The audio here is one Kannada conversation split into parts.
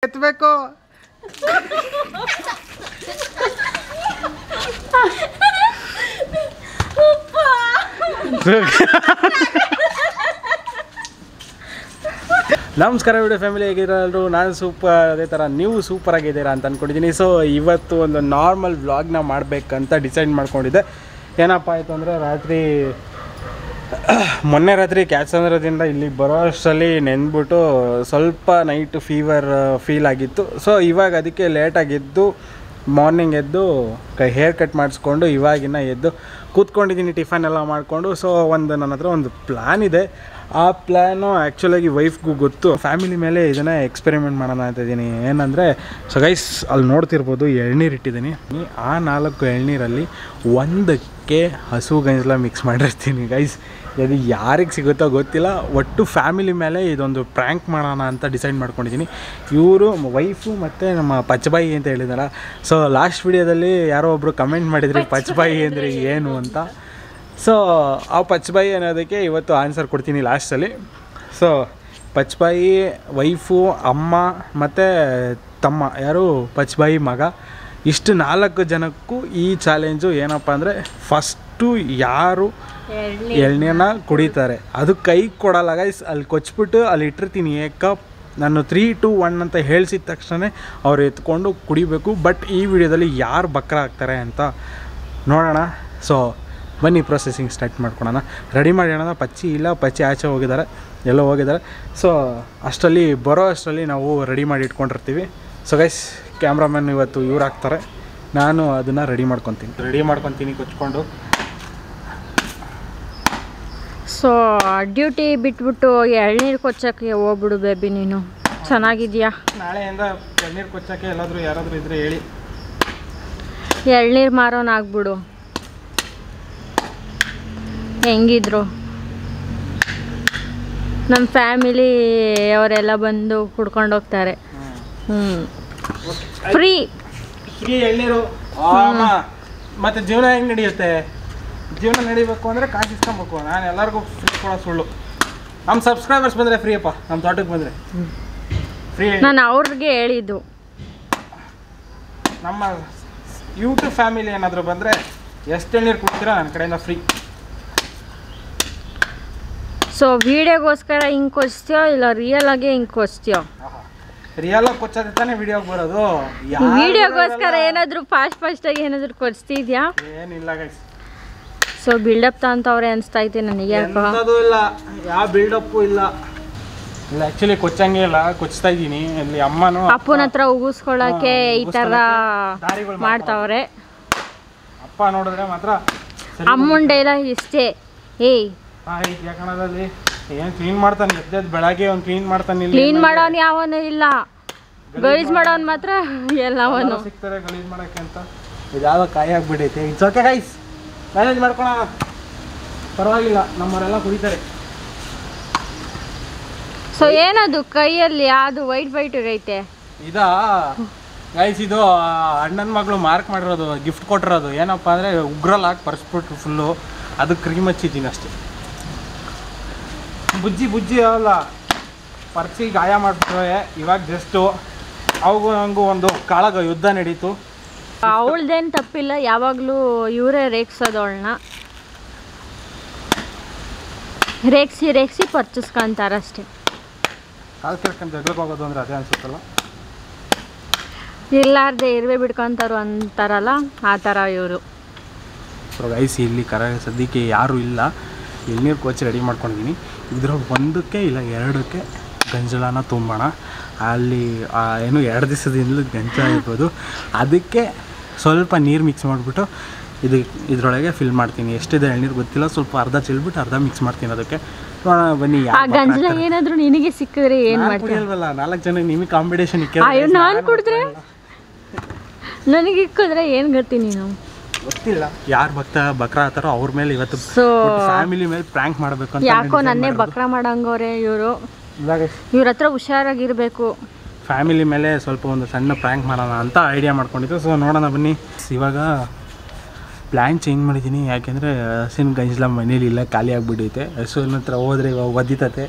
ಎತ್ತಬೇಕು ನಮಸ್ಕಾರ ವಿಡಿಯೋ ಫ್ಯಾಮಿಲಿ, ಹೇಗಿದ್ದೀರಾ ಎಲ್ಲರೂ? ನಾನು ಸೂಪರ್, ಅದೇ ಥರ ನೀವು ಸೂಪರ್ ಆಗಿದ್ದೀರಾ ಅಂತ ಅಂದ್ಕೊಂಡಿದ್ದೀನಿ. ಸೊ ಇವತ್ತು ಒಂದು ನಾರ್ಮಲ್ ವ್ಲಾಗ್ನ ಮಾಡಬೇಕಂತ ಡಿಸೈಡ್ ಮಾಡ್ಕೊಂಡಿದ್ದೆ. ಏನಪ್ಪ ಆಯಿತು ಅಂದರೆ ಮೊನ್ನೆ ರಾತ್ರಿ ಕ್ಯಾತ್ಸಂದ್ರದಿಂದ ಇಲ್ಲಿ ಬರೋ ಅಷ್ಟರಲ್ಲಿ ನೆಂದ್ಬಿಟ್ಟು ಸ್ವಲ್ಪ ನೈಟ್ ಫೀಲ್ ಆಗಿತ್ತು. ಸೊ ಇವಾಗ ಅದಕ್ಕೆ ಲೇಟಾಗಿದ್ದು ಮಾರ್ನಿಂಗ್ ಎದ್ದು ಹೇರ್ ಕಟ್ ಮಾಡಿಸ್ಕೊಂಡು ಇವಾಗಿನ ಎದ್ದು ಕೂತ್ಕೊಂಡಿದ್ದೀನಿ, ಟಿಫನ್ ಎಲ್ಲ ಮಾಡಿಕೊಂಡು. ಸೊ ನನ್ನ ಹತ್ರ ಒಂದು ಪ್ಲ್ಯಾನ್ ಇದೆ. ಆ ಪ್ಲ್ಯಾನು ಆ್ಯಕ್ಚುಲಾಗಿ ವೈಫ್ಗೂ ಗೊತ್ತು. ಫ್ಯಾಮಿಲಿ ಮೇಲೆ ಇದನ್ನು ಎಕ್ಸ್ಪೆರಿಮೆಂಟ್ ಮಾಡೋಣ ಅಂತ ಇದ್ದೀನಿ. ಏನಂದರೆ ಸೊ ಗೈಸ್, ಅಲ್ಲಿ ನೋಡ್ತಿರ್ಬೋದು ಎಳ್ನೀರು ಇಟ್ಟಿದ್ದೀನಿ. ಆ 4 ಎಳ್ನೀರಲ್ಲಿ ಒಂದಕ್ಕೆ ಹಸು ಗಂಜಲ ಮಿಕ್ಸ್ ಮಾಡಿರ್ತೀನಿ ಗೈಸ್. ಇದು ಯಾರಿಗೆ ಸಿಗುತ್ತೋ ಗೊತ್ತಿಲ್ಲ. ಒಟ್ಟು ಫ್ಯಾಮಿಲಿ ಮೇಲೆ ಇದೊಂದು ಪ್ರ್ಯಾಂಕ್ ಮಾಡೋಣ ಅಂತ ಡಿಸೈಡ್ ಮಾಡ್ಕೊಂಡಿದ್ದೀನಿ. ಇವರು ವೈಫು ಮತ್ತು ನಮ್ಮ ಪಚ್ಚಬಾಯಿ ಅಂತ ಹೇಳಿದಾರ. ಸೊ ಲಾಸ್ಟ್ ವಿಡಿಯೋದಲ್ಲಿ ಯಾರೋ ಒಬ್ಬರು ಕಮೆಂಟ್ ಮಾಡಿದ್ರಿ ಪಚ್ಚಬಾಯಿ ಅಂದರೆ ಏನು ಅಂತ. ಸೊ ಆ ಪಚ್ಚಬಾಯಿ ಅನ್ನೋದಕ್ಕೆ ಇವತ್ತು ಆನ್ಸರ್ ಕೊಡ್ತೀನಿ ಲಾಸ್ಟಲ್ಲಿ. ಸೊ ಪಚ್ಚಬಾಯಿ ವೈಫು, ಅಮ್ಮ ಮತ್ತು ತಮ್ಮ, ಯಾರು ಪಚ್ಚಬಾಯಿ ಮಗ, ಇಷ್ಟು 4 ಜನಕ್ಕೂ ಈ ಚಾಲೆಂಜು ಏನಪ್ಪ ಅಂದರೆ ಫಸ್ಟು ಯಾರು ಎಳ್ನೀರನ್ನ ಕುಡಿತಾರೆ ಅದು ಕೈ ಕೊಡಲ್ಲ ಗೈಸ್. ಅಲ್ಲಿ ಕೊಚ್ಬಿಟ್ಟು ಅಲ್ಲಿ ಇಟ್ಟಿರ್ತೀನಿ ಏಕಪ್. ನಾನು 3, 2, 1 ಅಂತ ಹೇಳಿಸಿದ ತಕ್ಷಣ ಅವ್ರು ಎತ್ಕೊಂಡು ಕುಡಿಬೇಕು. ಬಟ್ ಈ ವಿಡಿಯೋದಲ್ಲಿ ಯಾರು ಬಕ್ರ ಆಗ್ತಾರೆ ಅಂತ ನೋಡೋಣ. ಸೊ ಬನ್ನಿ ಪ್ರೊಸೆಸಿಂಗ್ ಸ್ಟಾರ್ಟ್ ಮಾಡ್ಕೊಳೋಣ. ರೆಡಿ ಮಾಡೋಣ. ಪಚ್ಚಿ ಆಚೆ ಹೋಗಿದ್ದಾರೆ, ಎಲ್ಲೋ ಹೋಗಿದ್ದಾರೆ. ಸೊ ಬರೋ ಅಷ್ಟರಲ್ಲಿ ನಾವು ರೆಡಿ ಮಾಡಿ ಇಟ್ಕೊಂಡಿರ್ತೀವಿ. ಸೊ ಗೈಸ್, ಕ್ಯಾಮ್ರಾಮನ್ ಇವತ್ತು ಇವ್ರು ಹಾಕ್ತಾರೆ, ನಾನು ಅದನ್ನು ರೆಡಿ ಮಾಡ್ಕೊತೀನಿ ಕೊಚ್ಕೊಂಡು. ಸೊ ಡ್ಯೂಟಿ ಬಿಟ್ಬಿಟ್ಟು ಎಳ್ನೀರು ಕೊಚ್ಚಕ್ಕೆ ಹೋಗ್ಬಿಡು ಬೇಬಿ. ನೀನು ಚೆನ್ನಾಗಿದ್ಯಾ? ನಾಳೆಯಿಂದ ಎಳ್ನೀರು ಕೊಚ್ಚಕ್ಕೆ ಯಾರಾದರೂ ಇದ್ರೆ ಹೇಳಿ. ಎಳ್ನೀರು ಮಾರೋನಾಗ್ಬಿಡು. ಹೆಂಗಿದ್ರು ನಮ್ಮ ಫ್ಯಾಮಿಲಿ ಅವರೆಲ್ಲ ಬಂದು ಕುಡ್ಕೊಂಡು ಹೋಗ್ತಾರೆ. ಫ್ರೀ ಎಳ್ನೀರು. ಮತ್ತು ಜೀವನ ಹೆಂಗೆ ನಡೆಯುತ್ತೆ? ಜೀವನ ನಡಿಬೇಕು ಅಂದರೆ ಕಾಸು ಇಸ್ಕೊಬೇಕು. ನಾನು ಎಲ್ಲರಿಗೂ ಫ್ರೀ ಕೊಡೋ ಸುಳ್ಳು. ನಮ್ಮ ಸಬ್ಸ್ಕ್ರೈಬರ್ಸ್ ಬಂದರೆ ಫ್ರೀ ಅಪ್ಪ, ನಮ್ಮ ತೋಟಕ್ಕೆ ಬಂದರೆ ಫ್ರೀ. ನಾನು ಅವ್ರಿಗೆ ಹೇಳಿದ್ದು, ನಮ್ಮ ಯೂಟ್ಯೂಬ್ ಫ್ಯಾಮಿಲಿ ಏನಾದರೂ ಬಂದರೆ ಎಷ್ಟು ಎಳ್ನೀರು ಕೊಡ್ತೀರಾ ನನ್ನ ಕಡೆಯಿಂದ ಫ್ರೀ. ಸೊ ವಿಡಿಯೋಗೋಸ್ಕರ ಹಿಂಗೆ ಕೊಚ್ತೀಯೋ ಇಲ್ಲ ರಿಯಲ್ ಆಗಿ ಹಿಂಗೆ ಕೊಚ್ತೀಯೋ? ರಿಯಲ್ ಆಗಿ ಕೊಚ್ಚೋದು ತಾನೇ ವಿಡಿಯೋಗೆ ಬರೋದು. ವಿಡಿಯೋಗೋಸ್ಕರ ಏನಾದರೂ ಫಾಸ್ಟಾಗಿ ಏನಾದರೂ ಕೊಚ್ತಿದ್ಯಾ? ಏನಿಲ್ಲ ಗೈಸ್. ಸೊ ಬಿಲ್ಡಪ್ ತಗೊಂತವ್ರೆ ಅನಿಸ್ತೈತೆ ನನಗೆ. ಯಾಕೋ ಇಲ್ಲ, ಯಾವ ಬಿಲ್ಡಪ್ಪು ಇಲ್ಲ. ಆ್ಯಕ್ಚುಲಿ ಕೊಚ್ಚಂಗೆ ಇಲ್ಲ, ಕೊಚ್ತಾ ಇದ್ದೀನಿ. ಅಲ್ಲಿ ಅಮ್ಮನೂ ಅಪ್ಪನ ಹತ್ರ ಉಗಿಸ್ಕೊಳ್ಳೋಕ್ಕೆ ಈ ಥರ ಮಾಡ್ತಾವ್ರೆ. ಅಪ್ಪ ನೋಡಿದ್ರೆ ಮಾತ್ರ ಅಮ್ಮನ ಡೈಲಾಗ್ ಇಷ್ಟೇ, ಏಯ್ ಯಾಕಣದಲ್ಲಿ ಏನು ಕ್ಲೀನ್ ಮಾಡ್ತಾನೆ, ಎದ್ದು ಬೆಳಗ್ಗೆ ಅವ್ನು ಕ್ಲೀನ್ ಮಾಡ್ತಾನೆ. ಕ್ಲೀನ್ ಮಾಡೋನು ಯಾವನು ಇಲ್ಲ, ಗಲೀಜ್ ಮಾಡೋನು ಮಾತ್ರ ಎಲ್ಲವನು ಸಿಗ್ತಾರೆ ಗಲೀಜ್ ಮಾಡೋಕ್ಕೆ ಅಂತ. ಇದಾವ ಕಾಯಿ ಆಗ್ಬಿಟ್ಟೈತೆ. ಇಟ್ಸ್ ಓಕೆ ಗೈಸ್, ಮ್ಯಾನೇಜ್ ಮಾಡ್ಕೊಳೋಣ, ಪರವಾಗಿಲ್ಲ. ನಮ್ಮವರೆಲ್ಲ ಕುಡಿತಾರೆ. ಸೊ ಏನದು ಕೈಯಲ್ಲಿ ಅದು ವೈಟ್ ಐತೆ? ಇದಾ ಗೈಸ್, ಇದು ಅಣ್ಣನ ಮಗಳು ಮಾರ್ಕ್ ಮಾಡಿರೋದು, ಗಿಫ್ಟ್ ಕೊಟ್ಟಿರೋದು. ಏನಪ್ಪ ಅಂದರೆ ಉಗ್ರಲ್ಲಿ ಹಾಕಿ ಪರ್ಸ್ಬಿಟ್ರು ಫುಲ್ಲು. ಅದು ಕ್ರೀಮ್ ಹಚ್ಚಿದ್ದೀನಿ ಅಷ್ಟೇ. ಬುಜ್ಜಿ ಅಲ್ಲ, ಪರ್ಸಿ ಗಾಯ ಮಾಡ್ಬಿಟ್ರೆ ಇವಾಗ ಜಸ್ಟು ಅವಾಗೂ ಹಂಗೂ ಒಂದು ಕಾಳಗ ಯುದ್ಧ ನಡೀತು. ಅವಳ್ದೇನು ತಪ್ಪಿಲ್ಲ, ಯಾವಾಗಲೂ ಇವರೇ ರೇಗ್ಸೋದು. ಅವಳನ್ನ ರೇಗ್ಸಿ ಪರ್ಚಿಸ್ಕೊಂತಾರಷ್ಟೇ. ಕಾಲು ಕೇಳ್ಕೊಂಡು ಜಗಳಕ್ಕೆ ಹೋಗೋದು ಅಂದರೆ ಅದೇ ಅನ್ಸುತ್ತಲ್ಲ. ಇರ್ಲಾರ್ದೆ ಇರುವೆ ಬಿಡ್ಕೊತಾರು ಅಂತಾರಲ್ಲ, ಆ ಥರ ಇವರು. ಗೈಸ್, ಇಲ್ಲಿ ಸದ್ಯಕ್ಕೆ ಯಾರೂ ಇಲ್ಲ. ಎಳ್ನೀರು ಕೊಚ್ಚಿ ರೆಡಿ ಮಾಡ್ಕೊಂಡಿದ್ದೀನಿ. ಇದ್ರಾಗ 1ಕ್ಕೆ ಇಲ್ಲ 2ಕ್ಕೆ ಗಂಜಲನ ತುಂಬೋಣ. ಅಲ್ಲಿ ಏನು 2 ದಿವಸದಿಂದ ಗಂಜಲ ಇರ್ಬೋದು. ಅದಕ್ಕೆ ಸ್ವಲ್ಪ ನೀರು ಮಿಕ್ಸ್ ಮಾಡಿಬಿಟ್ಟು ಇದ್ರೊಳಗೆ ಫಿಲ್ ಮಾಡ್ತೀನಿ. ಎಷ್ಟಿದೆ ಎಳ್ನೀರು ಗೊತ್ತಿಲ್ಲ, ಸ್ವಲ್ಪ ಅರ್ಧ ಚೆಲ್ಬಿಟ್ಟು ಅರ್ಧ ಮಿಕ್ಸ್ ಮಾಡ್ತೀನಿ. ಅದಕ್ಕೆ ಬನ್ನಿ. ಗಂಜಲ ಏನಾದರೂ ನಿನಗೆ ಸಿಕ್ಕಿದ್ರೆ ಏನು ಮಾಡ್ತೀವಿ? 4 ಜನ ನಿಮಗೆ ಕಾಂಪಿಟೇಷನ್ ನಾನು ಕುಡಿದ್ರೆ, ನನಗೆ ಇಕ್ಕಿದ್ರೆ ಏನು ಗತಿ? ನೀನು ಗೊತ್ತಿಲ್ಲ ಯಾರು ಬಕ್ರ ಆತಾರೋ ಅವ್ರ ಮೇಲೆ ಇವತ್ತು ಫ್ಯಾಮಿಲಿ ಮೇಲೆ ಪ್ರ್ಯಾಂಕ್ ಮಾಡಬೇಕು ಅಂತ. ಯಾಕೋ ನನ್ನೇ ಬಕ್ರ ಮಾಡಂಗವ್ರೆ ಇವರು. ಇವ್ರ ಹತ್ರ ಹುಷಾರಾಗಿರ್ಬೇಕು. ಫ್ಯಾಮಿಲಿ ಮೇಲೆ ಸ್ವಲ್ಪ ಒಂದು ಸಣ್ಣ ಪ್ರ್ಯಾಂಕ್ ಮಾಡೋಣ ಅಂತ ಐಡಿಯಾ ಮಾಡ್ಕೊಂಡಿದ್ದು. ಸೊ ನೋಡೋಣ ಬನ್ನಿ. ಇವಾಗ ಪ್ಲ್ಯಾನ್ ಚೇಂಜ್ ಮಾಡಿದ್ದೀನಿ. ಯಾಕೆಂದರೆ ಹಸಿನ ಗಂಜಲ ಮನೇಲಿಲ್ಲ, ಖಾಲಿ ಆಗಿಬಿಟ್ಟೈತೆ. ಹಸುವಿನ ಹತ್ರ ಹೋದರೆ ಇವಾಗ ಒದ್ದಿತತೆ,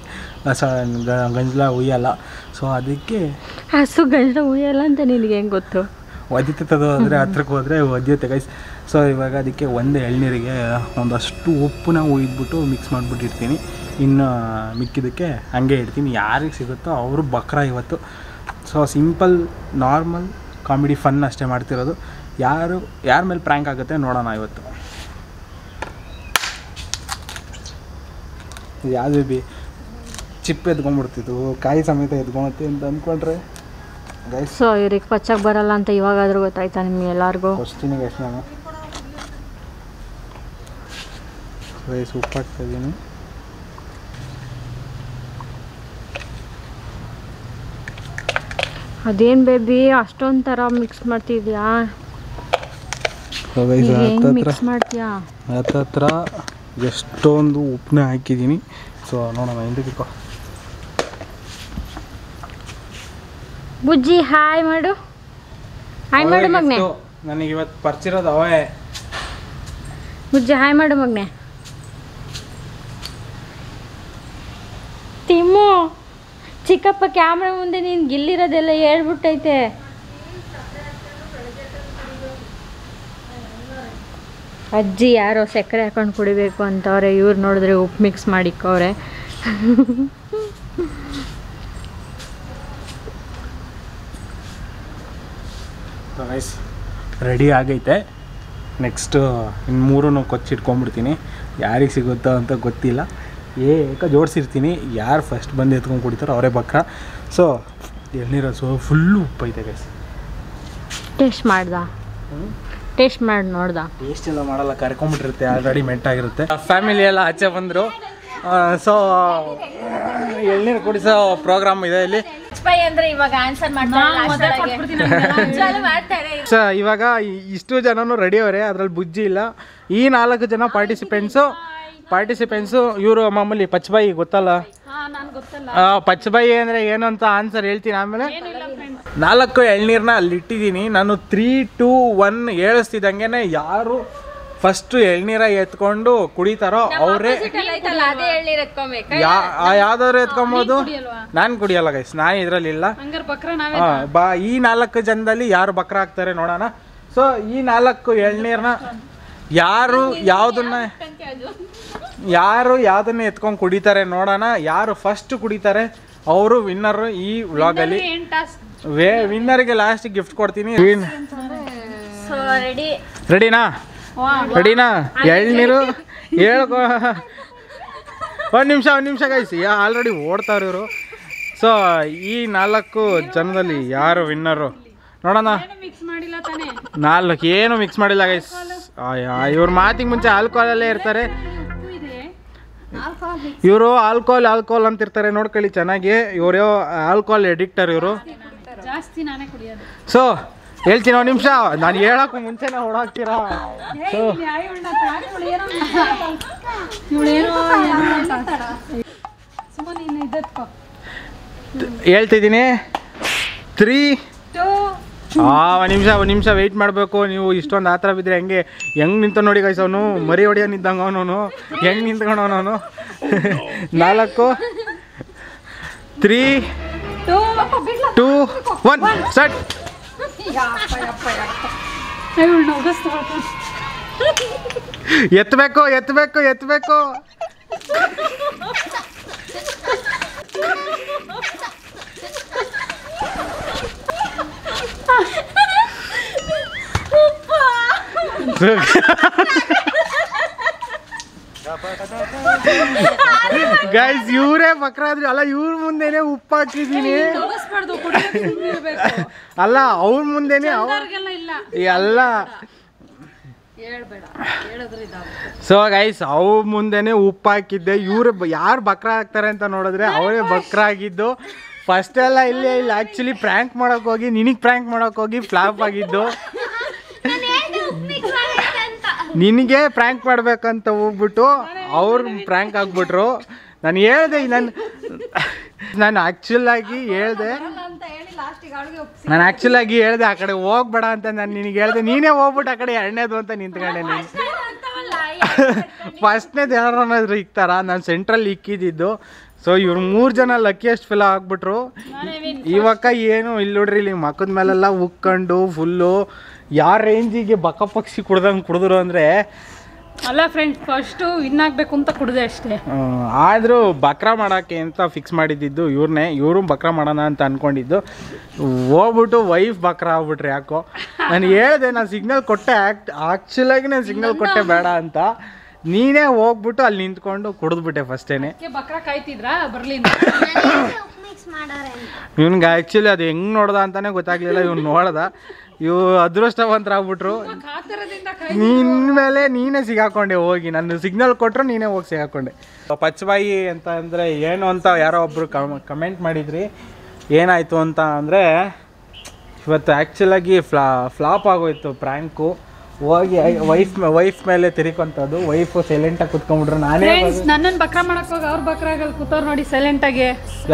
ಗಂಜಲ ಉಯ್ಯಲ್ಲ. ಸೊ ಅದಕ್ಕೆ ಹಸು ಗಂಜಲ ಉಯ್ಯಲ್ಲ ಅಂತ ನಿನಗೆ ಹೆಂಗೆ ಗೊತ್ತು? ಒದ್ದಿತದ ಅಂದರೆ ಹತ್ರಕ್ಕೆ ಹೋದರೆ ಒದ್ದಿರುತ್ತೆ ಗೈಸ್. ಸೊ ಇವಾಗ ಅದಕ್ಕೆ ಒಂದು ಎಳ್ನೀರಿಗೆ ಒಂದಷ್ಟು ಉಪ್ಪನ್ನ ಉಯ್ದ್ಬಿಟ್ಟು ಮಿಕ್ಸ್ ಮಾಡಿಬಿಟ್ಟಿರ್ತೀನಿ. ಇನ್ನು ಮಿಕ್ಕಿದ್ದಕ್ಕೆ ಹಂಗೆ ಇಡ್ತೀನಿ. ಯಾರಿಗೆ ಸಿಗುತ್ತೋ ಅವರು ಬಕ್ರಾ ಇವತ್ತು. So simple normal comedy fun ಅಷ್ಟೇ ಮಾಡ್ತಿರೋದು. ಯಾರ ಮೇಲೆ ಪ್ರ್ಯಾಂಕ್ ಆಗುತ್ತೆ ನೋಡೋಣ ಇವತ್ತು. ಇದು ಯಾವುದು ಬಿ ಚಿಪ್ ಎದ್ಕೊಂಡ್ಬಿಡ್ತಿದ್ದು, ಕಾಯಿ ಸಮೇತ ಎದ್ಕೊಳತ್ತೆ ಅಂತ ಅಂದ್ಕೊಂಡ್ರೆ ಗೈಸ್. ಸೊ ಇವ್ರಿಗೆ ಪಚ್ಚಕ್ಕೆ ಬರಲ್ಲ ಅಂತ ಇವಾಗಾದ್ರೂ ಗೊತ್ತಾಯ್ತಾ ನಿಮ್ಗೆ ಎಲ್ಲರಿಗೂ? ಕೊಡ್ತೀನಿ ಗೈಸ್. ನಾನು ಗೈಸ್ ಉಪ್ಪು ಹಾಕ್ತಾಯಿದ್ದೀನಿ. ಅದೇನು ಬೇಬಿ ಅಷ್ಟೊಂದು ಥರ ಮಿಕ್ಸ್ ಮಾಡ್ತಿದ್ಯಾ? ಮಿಕ್ಸ್ ಮಾಡ್ತೀಯಾ? ಹತ್ರ ಎಷ್ಟೊಂದು ಉಪ್ಪನ್ನ ಹಾಕಿದ್ದೀನಿ. ಸೊ ನೋಡೋಣ ಹಿಂದಕ್ಕೆ. ಬುಜ್ಜಿ ಹಾಯ್ ಮಾಡು, ಹಾಯ್ ಮಾಡು ಮಗ್ನೆ. ನನಗೆ ಇವತ್ತು ಪರಿಚಿರೋದು ಅವೇ. ಬುಜ್ಜಿ ಹಾಯ್ ಮಾಡು ಮಗ್ನೆ. ತಿಮ್ಮು ಚಿಕ್ಕಪ್ಪ ಕ್ಯಾಮ್ರಾ ಮುಂದೆ ನೀನು ಗಿಲ್ಲಿರೋದೆಲ್ಲ ಹೇಳ್ಬಿಟ್ಟೈತೆ. ಅಜ್ಜಿ ಯಾರೋ ಸಕ್ಕರೆ ಹಾಕೊಂಡು ಕುಡಿಬೇಕು ಅಂತವ್ರೆ, ಇವ್ರು ನೋಡಿದ್ರೆ ಉಪ್ಪು ಮಿಕ್ಸ್ ಮಾಡಿಕ್ಕವ್ರೆ. ರೆಡಿ ಆಗೈತೆ. ನೆಕ್ಸ್ಟು ಇನ್ನು ಮೂರೂ ಕೊಚ್ಚಿಟ್ಕೊಂಡ್ಬಿಡ್ತೀನಿ. ಯಾರಿಗೆ ಸಿಗುತ್ತೋ ಅಂತ ಗೊತ್ತಿಲ್ಲ. ಜೋಡಿಸಿರ್ತೀನಿ. ಯಾರು ಫಸ್ಟ್ ಬಂದು ಎತ್ಕೊಂಡು ಕುಡಿತಾರೋ ಅವರೇ ಬಕ್ರಾ. ಸೊ ಎಳ್ನೀರು ಫುಲ್ಲು ಉಪ್ಪೈತೆ ಗೈಸ್. ಟೇಸ್ಟ್ ಮಾಡಿ ನೋಡ್ದ? ಟೇಸ್ಟ್ ಎಲ್ಲ ಮಾಡಲ್ಲ, ಕರ್ಕೊಂಬಿಟ್ಟಿರುತ್ತೆ, ಆಲ್ರೆಡಿ ಮೆಂಟಾಗಿರುತ್ತೆ. ಫ್ಯಾಮಿಲಿ ಎಲ್ಲ ಆಚೆ ಬಂದರು. ಸೊ ಎಳ್ನೀರು ಕುಡಿಸೋ ಪ್ರೋಗ್ರಾಮ್ ಇದೆ ಇಲ್ಲಿ. ಸೊ ಇವಾಗ ಇಷ್ಟು ಜನನು ರೆಡಿ ಅವರೇ, ಅದ್ರಲ್ಲಿ ಬುಜ್ಜಿ ಇಲ್ಲ. ಈ 4 ಜನ ಪಾರ್ಟಿಸಿಪೆಂಟ್ಸು ಇವರು ಮಾಮೂಲಿ ಪಚ್ಚಬಾಯಿ ಗೊತ್ತಲ್ಲ? ಪಚ್ಚಬಾಯಿ ಅಂದರೆ ಏನು ಅಂತ ಆನ್ಸರ್ ಹೇಳ್ತೀನಿ ಆಮೇಲೆ. 4 ಎಳ್ನೀರನ್ನ ಅಲ್ಲಿ ಇಟ್ಟಿದ್ದೀನಿ ನಾನು. 3, 2, 1 ಹೇಳಿಸ್ತಿದ್ದಂಗೆ ಯಾರು ಫಸ್ಟ್ ಎಳ್ನೀರ ಎತ್ಕೊಂಡು ಕುಡಿತಾರೋ ಅವರೇ. ಯಾವ್ದಾದ್ರು ಎತ್ಕೊಬೋದು. ನಾನು ಕುಡಿಯಲ್ಲ ಗೈಸ್, ನಾನು ಇದರಲ್ಲಿಲ್ಲ. ಈ 4 ಜನದಲ್ಲಿ ಯಾರು ಬಕ್ರಾ ಆಗ್ತಾರೆ ನೋಡೋಣ. ಸೊ ಈ 4 ಎಳ್ನೀರನ್ನ ಯಾರು ಯಾವುದನ್ನ ಎತ್ಕೊಂಡು ಕುಡಿತಾರೆ ನೋಡೋಣ. ಯಾರು ಫಸ್ಟ್ ಕುಡಿತಾರೆ ಅವರು ವಿನ್ನರ್ ಈ ವ್ಲಾಗಲ್ಲಿ. ವಿನ್ನರ್ಗೆ ಲಾಸ್ಟ್ ಗಿಫ್ಟ್ ಕೊಡ್ತೀನಿ. ರೆಡಿನಾ? ಎಳ್ನೀರು ಹೇಳ್ಕೊ. ಒಂದು ನಿಮಿಷ ಗೈಸ್, ಆಲ್ರೆಡಿ ಓಡ್ತಾವ್ರಿ ಇವರು. ಸೊ ಈ 4 ಜನದಲ್ಲಿ ಯಾರು ವಿನ್ನರು ನೋಡೋಣ. 4 ಏನು ಮಿಕ್ಸ್ ಮಾಡಿಲ್ಲ ಗೈಸ್. ಇವ್ರ ಮಾತಿಗೆ ಮುಂಚೆ ಆಲ್ಕೋಹಾಲಲ್ಲೇ ಇರ್ತಾರೆ ಇವರು. ಆಲ್ಕೋಹಾಲ್ ಅಂತ ಇರ್ತಾರೆ, ನೋಡ್ಕೊಳ್ಳಿ ಚೆನ್ನಾಗಿ. ಇವರು ಆಲ್ಕೋಹಾಲ್ ಎಡಿಕ್ಟರ್ ಇವರು. ಸೊ ಹೇಳ್ತೀನಿ ಒಂದು ನಿಮಿಷ, ನಾನು ಹೇಳೋಕ್ಕೂ ಮುಂಚೆನೇ ಓಡಾಕ್ತೀರಾ? ಸೊ ಹೇಳ್ತಿದ್ದೀನಿ. 3 ಒಂದು ನಿಮಿಷ ವೆಯ್ಟ್ ಮಾಡಬೇಕು ನೀವು. ಇಷ್ಟೊಂದು ಆ ಥರ ಬಿದ್ದರೆ ಹೆಂಗೆ ನಿಂತ ನೋಡಿ ಗೈಸ್. ಅವನು ಮರಿ ಹೊಡೆಯೋ ನಿಂತಂಗ ಅವನು ಹೆಂಗೆ ನಿಂತ್ಕೊಂಡವನು. 4, 3, 2, 1 ಸ್ಟಾರ್ಟ್. ಎತ್ತಬೇಕು. ಗೈಸ್ ಇವರೇ ಬಕ್ರಾದ್ರಿ ಅಲ್ಲ, ಇವ್ರ ಮುಂದೆನೆ ಉಪ್ಪು ಹಾಕಿದೀನಿ ಅಲ್ಲ, ಅವ್ರ ಮುಂದೆನೆ ಎಲ್ಲ. ಸೊ ಗೈಸ್ ಅವ್ರ ಮುಂದೆನೆ ಉಪ್ಪು ಹಾಕಿದ್ದೆ. ಇವ್ರು ಯಾರು ಬಕ್ರಾ ಆಗ್ತಾರೆ ಅಂತ ನೋಡಿದ್ರೆ ಅವರೇ ಬಕ್ರಾ ಆಗಿದ್ದು. ಫಸ್ಟ್ ಎಲ್ಲ ಇಲ್ಲಿ ಆ್ಯಕ್ಚುಲಿ ಪ್ರ್ಯಾಂಕ್ ಮಾಡೋಕೆ ಹೋಗಿ ನಿನಗೆ ಪ್ರ್ಯಾಂಕ್ ಮಾಡೋಕೆ ಹೋಗಿ ಫ್ಲಾಪ್ ಆಗಿದ್ದು. ನಿನಗೆ ಪ್ರ್ಯಾಂಕ್ ಮಾಡ್ಬೇಕಂತ ಹೋಗ್ಬಿಟ್ಟು ಅವ್ರು ಪ್ರ್ಯಾಂಕ್ ಆಗ್ಬಿಟ್ರು. ನಾನು ಹೇಳ್ದೆ, ನಾನು ಆ್ಯಕ್ಚುಲ್ ಆಗಿ ಹೇಳ್ದೆ ನಾನು ಆ್ಯಕ್ಚುಲಾಗಿ ಹೇಳಿದೆ ಆ ಕಡೆ ಹೋಗ್ಬೇಡ ಅಂತ ನಾನು ನಿನಗೆ ಹೇಳಿದೆ, ನೀನೇ ಹೋಗ್ಬಿಟ್ಟು ಆ ಕಡೆ ಎರಡನೇದು ಅಂತ ನಿಂತ್ಕೊಂಡೆ ನೀನು. ಫಸ್ಟ್ನೇದು ಯಾರಾದ್ರೂ ಇಕ್ತಾರ, ನಾನು ಸೆಂಟ್ರಲ್ಲಿ ಇಕ್ಕಿದ್ದು. ಸೊ ಇವ್ರು 3 ಜನ ಲಕ್ಕಿಯೆಸ್ಟ್ ಫಿಲ್ ಆಗ್ಬಿಟ್ರು. ಇವಾಗ ಏನು ಇಲ್ಲಿ ನೋಡ್ರಿ, ಇಲ್ಲಿ ಮಕ್ಕದ ಮೇಲೆಲ್ಲ ಉಕ್ಕೊಂಡು ಫುಲ್ಲು ಯಾರ ರೇಂಜಿಗೆ ಬಕ ಪಕ್ಷಿ ಕುಡಿದ್ರು ಅಂದರೆ ಅಲ್ಲ ಫ್ರೆಂಡ್ಸ್, ಫಸ್ಟು ವಿನ್ ಆಗಬೇಕು ಅಂತ ಕುಡಿದೆ ಅಷ್ಟೇ. ಆದರೂ ಬಕ್ರಾ ಮಾಡೋಕ್ಕೆ ಅಂತ ಫಿಕ್ಸ್ ಮಾಡಿದ್ದು ಇವರು ಬಕ್ರಾ ಮಾಡೋಣ ಅಂತ ಅಂದ್ಕೊಂಡಿದ್ದು. ಹೋಗ್ಬಿಟ್ಟು ವೈಫ್ ಬಕ್ರಾ ಆಗ್ಬಿಟ್ರಿ. ಯಾಕೋ ನಾನು ಹೇಳಿದೆ, ನಾನು ಸಿಗ್ನಲ್ ಕೊಟ್ಟೆ, ಆ್ಯಕ್ಚುಲಾಗಿ ನಾನು ಸಿಗ್ನಲ್ ಕೊಟ್ಟೆ ಬೇಡ ಅಂತ. ನೀನೇ ಹೋಗ್ಬಿಟ್ಟು ಅಲ್ಲಿ ನಿಂತ್ಕೊಂಡು ಕುಡಿದ್ಬಿಟ್ಟೆ ಫಸ್ಟೇನೆ. ಬಕ್ರಾ ಕಾಯ್ತಿದ್ರಾ ಬರ್ಲಿ. ಇವ್ನಿಗೆ ಆ್ಯಕ್ಚುಲಿ ಅದು ಹೆಂಗೆ ನೋಡ್ದ ಅಂತಾನೆ ಗೊತ್ತಾಗ್ಲಿಲ್ಲ. ಇವ್ನು ನೋಡ್ದ, ಇವು ಅದೃಷ್ಟವಂತರಾಗ್ಬಿಟ್ರು. ನಿನ್ನ ಮೇಲೆ ನೀನೇ ಸಿಗಾಕೊಂಡೆ ಹೋಗಿ, ನಾನು ಸಿಗ್ನಲ್ ಕೊಟ್ಟರು ನೀನೇ ಹೋಗಿ ಸಿಗಾಕೊಂಡೆ. ಪಚ್ಚಬಾಯಿ ಅಂತ ಅಂದರೆ ಏನು ಅಂತ ಯಾರೋ ಒಬ್ಬರು ಕಮೆಂಟ್ ಮಾಡಿದ್ರಿ. ಏನಾಯಿತು ಅಂತ ಅಂದರೆ, ಇವತ್ತು ಆ್ಯಕ್ಚುಲಾಗಿ ಫ್ಲಾಪ್ ಆಗೋಯ್ತು ಪ್ರ್ಯಾಂಕು. ಹೋಗಿ ವೈಫ್ ಮೇಲೆ ತಿರ್ಕೊಂತದ್ದು. ವೈಫ್ ಸೈಲೆಂಟಾಗಿ ಕುತ್ಕೊಂಡ್ಬಿಟ್ರು. ನಾನೇ ನನ್ನನ್ನು ಬಕ್ರಾ ಮಾಡಕ್ಕೆ ಹೋಗಿ ಅವ್ರು ಬಕ್ರಾಗಲ್ಲಿ ಕೂತವ್ರು ನೋಡಿ ಸೈಲೆಂಟಾಗಿ.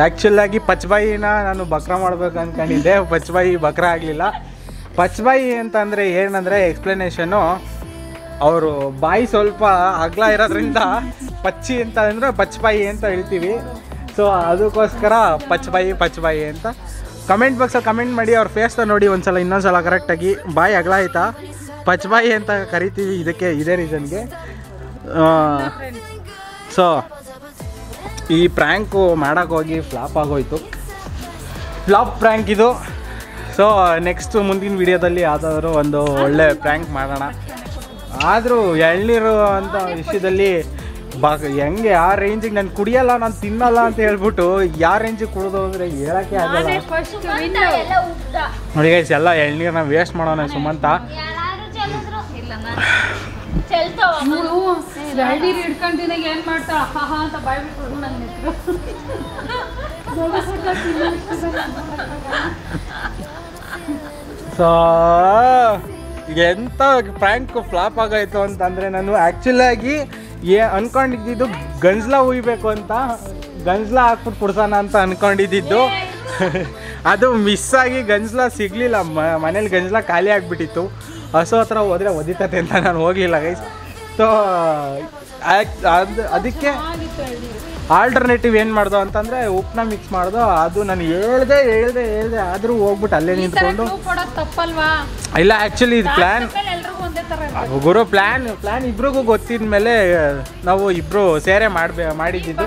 ಆ್ಯಕ್ಚುಲಾಗಿ ಪಚ್ಚಬಾಯಿನ ನಾನು ಬಕ್ರಾ ಮಾಡ್ಬೇಕು ಅಂದ್ಕೊಂಡಿದ್ದೆ, ಪಚ್ಚಬಾಯಿ ಬಕ್ರಾ ಆಗಲಿಲ್ಲ. ಪಚ್ಚಬಾಯಿ ಅಂತ ಅಂದರೆ ಏನಂದರೆ ಎಕ್ಸ್ಪ್ಲನೇಷನ್ನು, ಅವರು ಬಾಯಿ ಸ್ವಲ್ಪ ಅಗಲ ಇರೋದ್ರಿಂದ ಪಚ್ಚಿ ಅಂತ ಅಂದರೆ ಪಚ್ಚಬಾಯಿ ಅಂತ ಹೇಳ್ತೀವಿ. ಸೊ ಅದಕ್ಕೋಸ್ಕರ ಪಚ್ಚಬಾಯಿ ಅಂತ ಕಮೆಂಟ್ ಬಾಕ್ಸಲ್ಲಿ ಕಮೆಂಟ್ ಮಾಡಿ. ಅವ್ರ ಫೇಸ್ನ ನೋಡಿ ಒಂದ್ಸಲ, ಇನ್ನೊಂದ್ಸಲ ಕರೆಕ್ಟಾಗಿ. ಬಾಯಿ ಅಗಲ ಆಯ್ತಾ, ಪಚ್ಚಬಾಯಿ ಅಂತ ಕರಿತೀವಿ ಇದಕ್ಕೆ, ಇದೇ ರೀಸನ್ಗೆ. ಸೊ ಈ ಪ್ರ್ಯಾಂಕು ಮಾಡೋಕ್ಕೆ ಹೋಗಿ ಫ್ಲಾಪ್ ಆಗೋಯ್ತು. ಫ್ಲಾಪ್ ಪ್ರ್ಯಾಂಕ್ ಇದು. ಸೊ ನೆಕ್ಸ್ಟ್ ಮುಂದಿನ ವಿಡಿಯೋದಲ್ಲಿ ಯಾವುದಾದ್ರು ಒಂದು ಒಳ್ಳೆ ಪ್ರ್ಯಾಂಕ್ ಮಾಡೋಣ. ಆದರೂ ಎಳ್ನೀರು ಅಂತ ವಿಷಯದಲ್ಲಿ ಹೆಂಗೆ ಆ ರೇಂಜಿಗೆ ನಾನು ಕುಡಿಯಲ್ಲ, ನಾನು ತಿನ್ನಲ್ಲ ಅಂತ ಹೇಳ್ಬಿಟ್ಟು ಯಾವ ರೇಂಜಿಗೆ ಕುಡಿದು ಅಂದರೆ ಹೇಳೋಕ್ಕೆ ಆಗಲ್ಲ. ನೋಡಿ ಗೈಸ್, ಎಲ್ಲ ಎಳ್ನೀರನ್ನ ವೇಸ್ಟ್ ಮಾಡೋಣ ಸುಮಂತ. ಹಿಡ್ಕೊಂತೀನಿ ಏನ್ ಮಾಡ್ತಾ ಅಂತ ಬಾಯ್ಬಿಟ್ಟು ಸೊ ಎಂಥ ಪ್ರ್ಯಾಂಕ್ ಫ್ಲಾಪ್ ಆಗೋಯ್ತು ಅಂತಂದರೆ, ನಾನು ಆ್ಯಕ್ಚುಲಾಗಿ ಅಂದ್ಕೊಂಡಿದ್ದು ಗಂಜ್ಲ ಉಯ್ಬೇಕು ಅಂತ, ಗಂಜ್ಲ ಹಾಕ್ಬಿಟ್ಟು ಕುಡ್ಸೋಣ ಅಂತ ಅಂದ್ಕೊಂಡಿದ್ದು. ಅದು ಮಿಸ್ಸಾಗಿ ಗಂಜ್ಲ ಸಿಗಲಿಲ್ಲ. ಮನೇಲಿ ಗಂಜ್ಲ ಖಾಲಿ ಆಗಿಬಿಟ್ಟಿತ್ತು. ಹಸು ಹತ್ರ ಹೋದರೆ ಒದಿತತೆ ಅಂತ ನಾನು ಹೋಗಲಿಲ್ಲ ಗೈಸ್. ಸೊ ಅದಕ್ಕೆ ಆಲ್ಟರ್ನೇಟಿವ್ ಏನು ಮಾಡ್ದೋ ಅಂತಂದರೆ ಉಪ್ಪನ್ನ ಮಿಕ್ಸ್ ಮಾಡ್ದೋ. ಅದು ನಾನು ಹೇಳ್ದೆ ಆದರೂ ಹೋಗ್ಬಿಟ್ಟು ಅಲ್ಲೇ ನಿಂತ್ಕೊಂಡು. ತಪ್ಪಲ್ವಾ? ಇಲ್ಲ, ಆ್ಯಕ್ಚುಲಿ ಇದು ಪ್ಲ್ಯಾನ್ ಗುರು, ಪ್ಲ್ಯಾನ್ ಇಬ್ರಿಗೂ ಗೊತ್ತಿದ ಮೇಲೆ ನಾವು ಇಬ್ಬರು ಸೇರೆ ಮಾಡಿದ್ದು.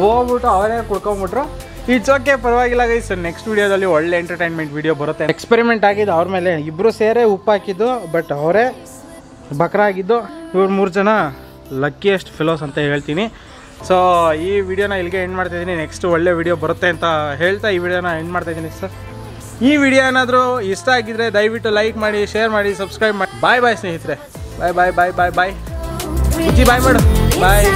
ಹೋಗ್ಬಿಟ್ಟು ಅವರೇ ಕುಡ್ಕೊಂಬಿಟ್ರು. ಇಟ್ಸ್ ಓಕೆ, ಪರವಾಗಿಲ್ಲ ಗೈಸ್. ನೆಕ್ಸ್ಟ್ ವೀಡಿಯೋದಲ್ಲಿ ಒಳ್ಳೆ ಎಂಟರ್ಟೈನ್ಮೆಂಟ್ ವೀಡಿಯೋ ಬರುತ್ತೆ. ಎಕ್ಸ್ಪೆರಿಮೆಂಟ್ ಆಗಿದ್ದು ಅವ್ರ ಮೇಲೆ, ಇಬ್ಬರು ಸೇರೆ ಉಪ್ಪು ಹಾಕಿದ್ದು, ಬಟ್ ಅವರೇ ಬಕ್ರಾ ಆಗಿದ್ದು. ಇವ್ರು 3 ಜನ ಲಕ್ಕಿಯೆಸ್ಟ್ ಫೆಲೋಸ್ ಅಂತ ಹೇಳ್ತೀನಿ. ಸೊ ಈ ವಿಡಿಯೋನ ಇಲ್ಲಿಗೆ ಎಂಡ್ ಮಾಡ್ತಾಯಿದ್ದೀನಿ. ನೆಕ್ಸ್ಟ್ ಒಳ್ಳೆ ವಿಡಿಯೋ ಬರುತ್ತೆ ಅಂತ ಹೇಳ್ತಾ ಈ ವಿಡಿಯೋನ ಎಂಡ್ ಮಾಡ್ತಾಯಿದ್ದೀನಿ ಸರ್. ಈ ವಿಡಿಯೋ ಏನಾದರೂ ಇಷ್ಟ ಆಗಿದ್ರೆ ದಯವಿಟ್ಟು ಲೈಕ್ ಮಾಡಿ, ಶೇರ್ ಮಾಡಿ, ಸಬ್ಸ್ಕ್ರೈಬ್ ಮಾಡಿ. ಬಾಯ್ ಸ್ನೇಹಿತರೆ. ಬಾಯ್. ಬಾಯ್ ಮಾಡು. ಬಾಯ್.